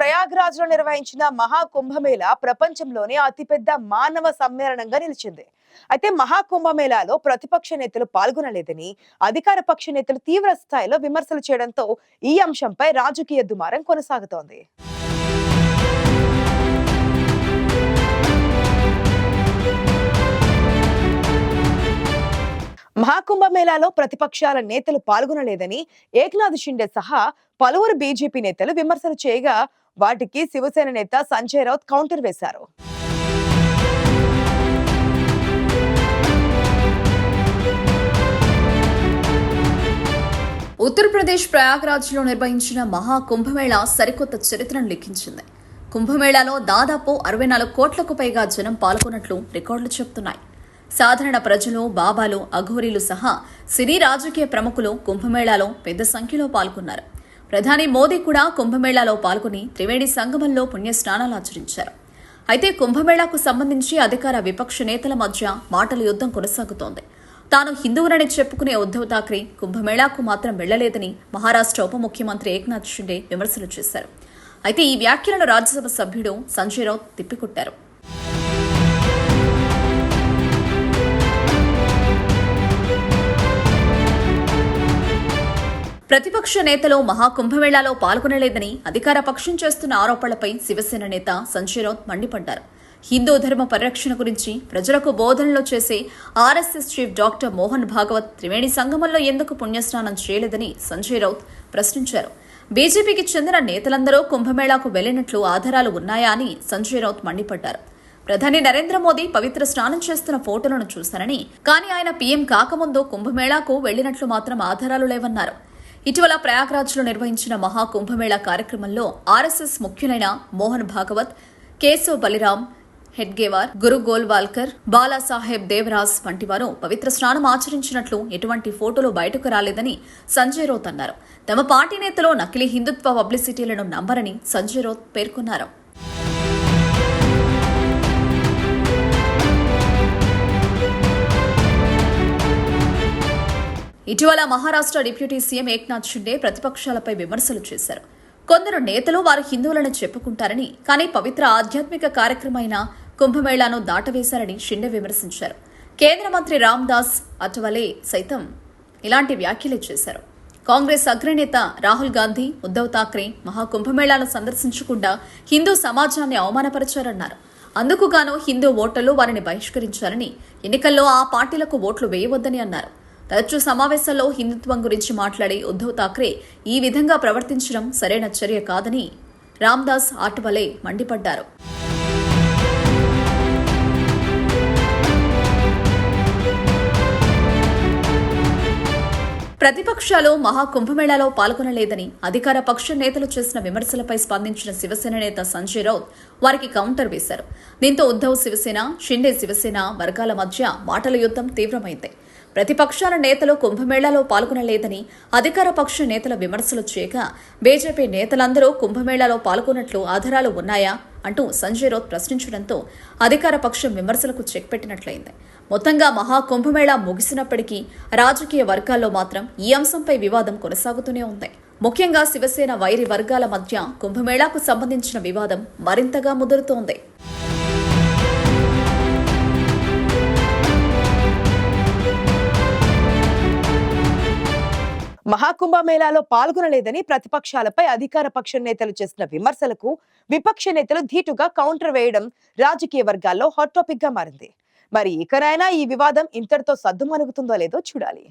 ప్రయాగ్రాజ్ లో నిర్వహించిన మహాకుంభమేళా ప్రపంచంలోనే అతిపెద్ద మానవ సమ్మేళనంగా నిలిచింది. అయితే మహాకుంభమేళాలో ప్రతిపక్ష నేతలు పాల్గొనలేదని అధికార పక్ష నేతలు తీవ్ర స్థాయిలో విమర్శలు చేయడంతో ఈ అంశంపై రాజకీయ దుమారం కొనసాగుతోంది. మహాకుంభమేళాలో ప్రతిపక్షాల నేతలు పాల్గొనలేదని ఏక్నాథ్ షిండే సహా పలువురు బీజేపీ నేతలు విమర్శలు చేయగా, వాటికి శివసేన నేత సంజయ్ రౌత్ కౌంటర్ వేశారు. ఉత్తరప్రదేశ్ ప్రయాగ్రాజ్ లో నిర్వహించిన మహాకుంభమేళా సరికొత్త చరిత్రను లిఖించింది. కుంభమేళాలో దాదాపు 64 కోట్లకు పైగా జనం పాల్గొన్నట్లు రికార్డులు చెబుతున్నాయి. సాధారణ ప్రజలు, బాబాలు, అఘోరీలు సహా సినీ రాజకీయ ప్రముఖులు కుంభమేళాలో పెద్ద సంఖ్యలో పాల్గొన్నారు. ప్రధాని మోదీ కూడా కుంభమేళాలో పాల్గొని త్రివేణి సంగమంలో పుణ్యస్నానాలు ఆచరించారు. అయితే కుంభమేళాకు సంబంధించి అధికార విపక్ష నేతల మధ్య మాటల యుద్ధం కొనసాగుతోంది. తాను హిందువునని చెప్పుకునే ఉద్ధవ్ ఠాక్రే కుంభమేళాకు మాత్రం వెళ్లలేదని మహారాష్ట్ర ఉప ముఖ్యమంత్రి ఏక్నాథ్ షిండే విమర్శలు చేశారు. అయితే ఈ వ్యాఖ్యలను రాజ్యసభ సభ్యుడు సంజయ్ రౌత్ తిప్పికొట్టారు. ప్రతిపక్ష నేతలు మహాకుంభమేళాలో పాల్గొనలేదని అధికార పక్షం చేస్తున్న ఆరోపణలపై శివసేన నేత సంజయ్ రౌత్ మండిపడ్డారు. హిందూ ధర్మ పరిరక్షణ గురించి ప్రజలకు బోధనలు చేసే RSS chief doctor Mohan Bhagwat Triveni సంగమంలో ఎందుకు పుణ్యస్నానం చేయలేదని సంజయ్ రౌత్ ప్రశ్నించారు. బీజేపీకి చెందిన నేతలందరూ కుంభమేళాకు వెళ్లినట్లు ఆధారాలు ఉన్నాయా అని సంజయ్ రౌత్ మండిపడ్డారు. ప్రధాని నరేంద్ర మోదీ పవిత్ర స్నానం చేస్తున్న ఫోటోలను చూశారని, కానీ ఆయన పీఎం కాకముందు కుంభమేళాకు వెళ్లినట్లు మాత్రం ఆధారాలు లేవన్నారు. ఇటీవల ప్రయాగ్రాజ్ లో నిర్వహించిన మహాకుంభమేళా కార్యక్రమంలో ఆర్ఎస్ఎస్ ముఖ్యులైన మోహన్ భాగవత్, కేశవ్ బలిరామ్ హెడ్గేవార్, గురు గోల్వాల్కర్, బాలాసాహెబ్ దేవరాజ్ వంటి వారు పవిత్ర స్నానం ఆచరించినట్లు ఎటువంటి ఫోటోలు బయటకు రాలేదని సంజయ్ రౌత్ అన్నారు. తమ పార్టీ నేతలు నకిలీ హిందుత్వ పబ్లిసిటీలను నమ్మరని సంజయ్ రౌత్ పేర్కొన్నారు. ఇటీవల మహారాష్ట్ర డిప్యూటీ సీఎం ఏక్నాథ్ షిండే ప్రతిపక్షాలపై విమర్శలు చేశారు. కొందరు నేతలు వారు హిందువులను చెప్పుకుంటారని, కానీ పవిత్ర ఆధ్యాత్మిక కార్యక్రమైన కుంభమేళాను దాటవేశారని షిండే విమర్శించారు. కేంద్ర మంత్రి రామ్దాస్ అఠవలే సైతం ఇలాంటి వ్యాఖ్యలు చేశారు. కాంగ్రెస్ అగ్రనేత రాహుల్ గాంధీ, ఉద్ధవ్ ఠాక్రే మహాకుంభమేళాను సందర్శించకుండా హిందూ సమాజాన్ని అవమానపరిచారన్నారు. అందుకుగాను హిందూ ఓటర్లు వారిని బహిష్కరించారని, ఎన్నికల్లో ఆ పార్టీలకు ఓట్లు వేయవద్దని అన్నారు. తరచూ సమావేశాల్లో హిందుత్వం గురించి మాట్లాడే ఉద్ధవ్ ఠాక్రే ఈ విధంగా ప్రవర్తించడం సరైన చర్య కాదని రామ్దాస్ ఆఠవలే మండిపడ్డారు. ప్రతిపక్షాలు మహాకుంభమేళాలో పాల్గొనలేదని అధికార పక్ష నేతలు చేసిన విమర్శలపై స్పందించిన శివసేన నేత సంజయ్ రౌత్ వారికి కౌంటర్ వేశారు. దీంతో ఉద్ధవ్ శివసేన, షిండే శివసేన వర్గాల మధ్య మాటల యుద్ధం తీవ్రమైంది. ప్రతిపక్షాల నేతలు కుంభమేళాలో పాల్గొనలేదని అధికార పక్ష నేతల విమర్శలు చేయగా, బీజేపీ నేతలందరూ కుంభమేళాలో పాల్గొన్నట్లు ఆధారాలు ఉన్నాయా అంటూ సంజయ్ రౌత్ ప్రశ్నించడంతో అధికార పక్షం విమర్శలకు చెక్ పెట్టినట్లయింది. మొత్తంగా మహాకుంభమేళా ముగిసినప్పటికీ రాజకీయ వర్గాల్లో మాత్రం ఈ అంశంపై వివాదం కొనసాగుతూనే ఉంది. ముఖ్యంగా శివసేన వైరి వర్గాల మధ్య కుంభమేళాకు సంబంధించిన వివాదం మరింతగా ముదురుతోంది. మహాకుంభమేళాలో పాల్గొనలేదని ప్రతిపక్షాలపై అధికార పక్ష నేతలు చేసిన విమర్శలకు విపక్ష నేతలు ధీటుగా కౌంటర్ వేయడం రాజకీయ వర్గాల్లో హాట్ టాపిక్ గా మారింది. మరి ఇకనైనా ఈ వివాదం ఇంతటితో సద్దుమణుగుతుందో లేదో చూడాలి.